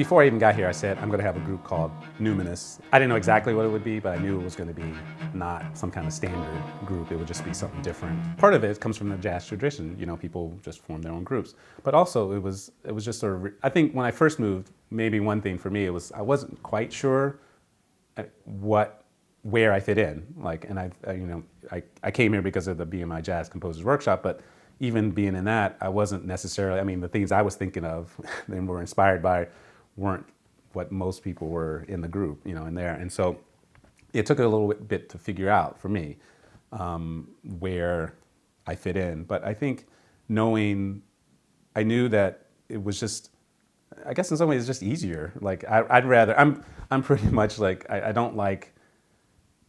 before I even got here, I said I'm going to have a group called Numinous. I didn't know exactly what it would be, but I knew it was going to be not some kind of standard group. It would just be something different. Part of it comes from the jazz tradition. You know, people just form their own groups. But also, it was just sort of. I think when I first moved, maybe one thing for me it was I wasn't quite sure where I fit in. Like, and I came here because of the BMI Jazz Composers Workshop, but even being in that, I wasn't necessarily. I mean, the things I was thinking of and were inspired by weren't what most people were in the group, you know, in there. And so it took a little bit to figure out for me where I fit in. But I think I knew that it was just, I guess in some ways it's just easier. Like I'd rather, I'm pretty much like, I don't like,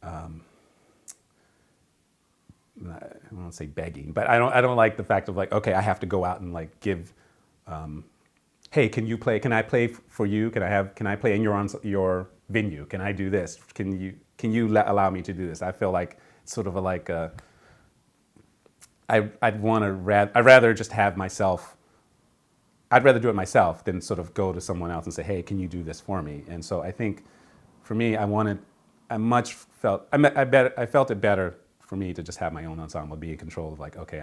I won't say begging, but I don't like the fact of like, okay, I have to go out and like give, hey, can I play for you? Can I play in your venue? Can I do this? Can you allow me to do this? I feel like it's sort of I'd rather just have myself. I'd rather do it myself than sort of go to someone else and say, hey, can you do this for me? And so I think for me, I felt it better for me to just have my own ensemble, be in control of like, okay,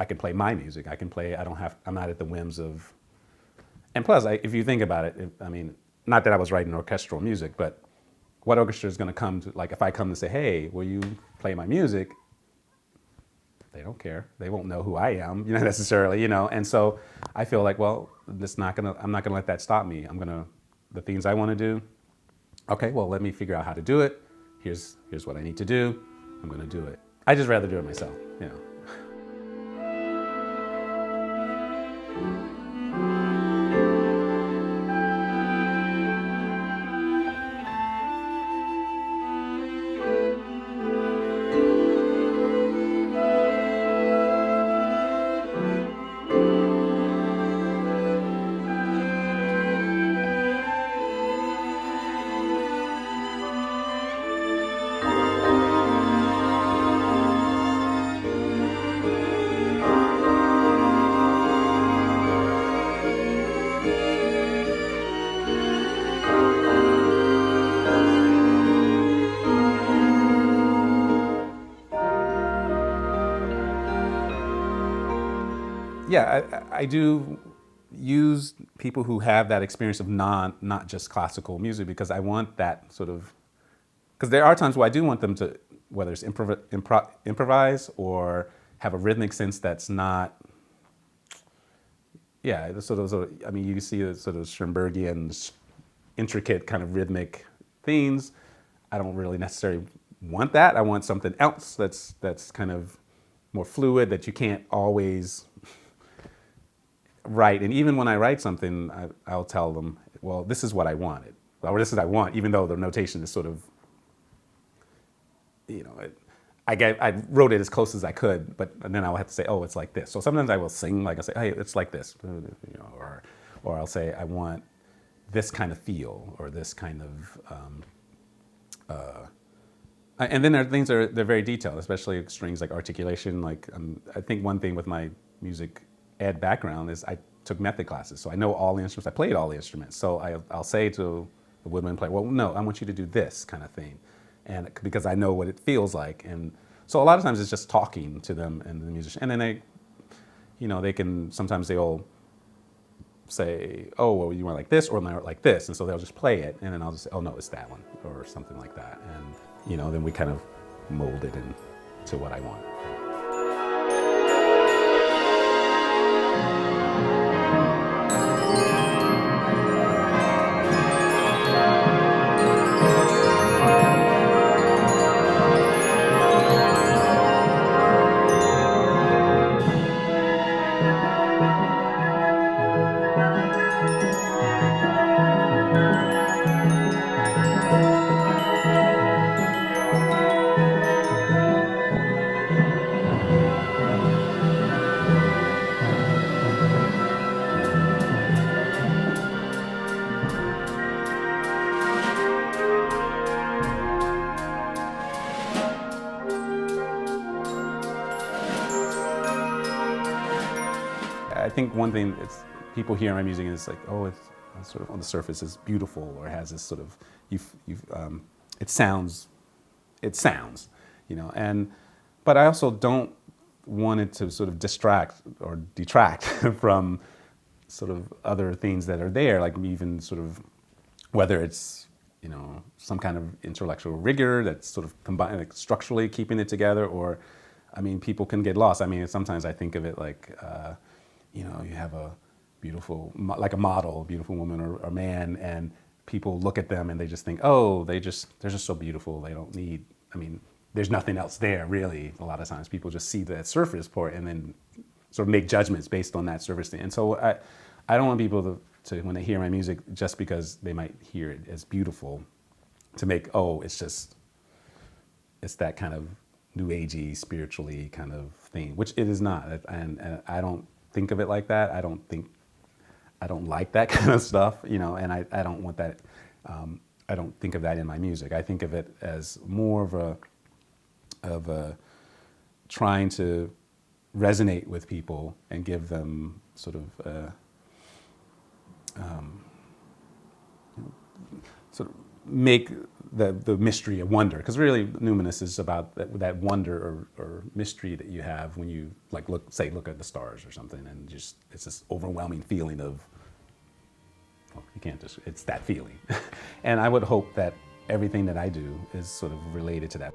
I can play my music. I'm not at the whims of. And plus, if you think about it, I mean, not that I was writing orchestral music, but what orchestra is going to come to, like if I come to say, hey, will you play my music? They don't care. They won't know who I am, you know, necessarily, you know. And so I feel like, well, I'm not going to let that stop me. The things I want to do, okay, well, let me figure out how to do it. Here's what I need to do. I'm going to do it. I just rather do it myself, you know. Yeah, I do use people who have that experience of not just classical music because I want that sort of, because there are times where I do want them to, whether it's improvise or have a rhythmic sense that's not, yeah, the sort of, I mean, you see the sort of Schoenbergian intricate kind of rhythmic themes. I don't really necessarily want that. I want something else that's kind of more fluid that you can't always write. And even when I write something, I'll tell them, well, this is what I wanted, or this is what I want, even though the notation is sort of, you know, I wrote it as close as I could, and then I'll have to say, oh, it's like this. So sometimes I will sing, like I say, hey, it's like this, you know, or I'll say, I want this kind of feel, or this kind of, and then there are things they're very detailed, especially strings like articulation. Like I think one thing with my music ed background is I took method classes, so I know all the instruments. I played all the instruments, so I'll say to the woodwind player, well, no, I want you to do this kind of thing, and because I know what it feels like. And so a lot of times it's just talking to them and the musician, and then they, you know, sometimes they'll say, oh, well, you want like this or like this, and so they'll just play it, and then I'll just say, oh no, it's that one, or something like that, and you know, then we kind of mold it into what I want. I think one thing people hear my music and it's like, oh, sort of on the surface is beautiful or has this sort of, it sounds, you know, but I also don't want it to sort of distract or detract from sort of other things that are there, like even sort of, whether it's, you know, some kind of intellectual rigor that's sort of combined, like structurally keeping it together, or, I mean, people can get lost. I mean, sometimes I think of it like, you know, you have a beautiful, like a model, beautiful woman or man, and people look at them and they just think, oh, they're just so beautiful. They don't need, I mean, there's nothing else there really. A lot of times people just see that surface part and then sort of make judgments based on that surface thing. And so I don't want people to, when they hear my music, just because they might hear it as beautiful, to make, oh, it's that kind of new agey, spiritually kind of thing, which it is not. And I don't think of it like that. I don't like that kind of stuff, you know, and I don't want that. I don't think of that in my music. I think of it as more of a trying to resonate with people and give them sort of make the mystery a wonder, because really numinous is about that wonder or mystery that you have when you like look at the stars or something, and just it's this overwhelming feeling of, well, you can't just, it's that feeling. And I would hope that everything that I do is sort of related to that.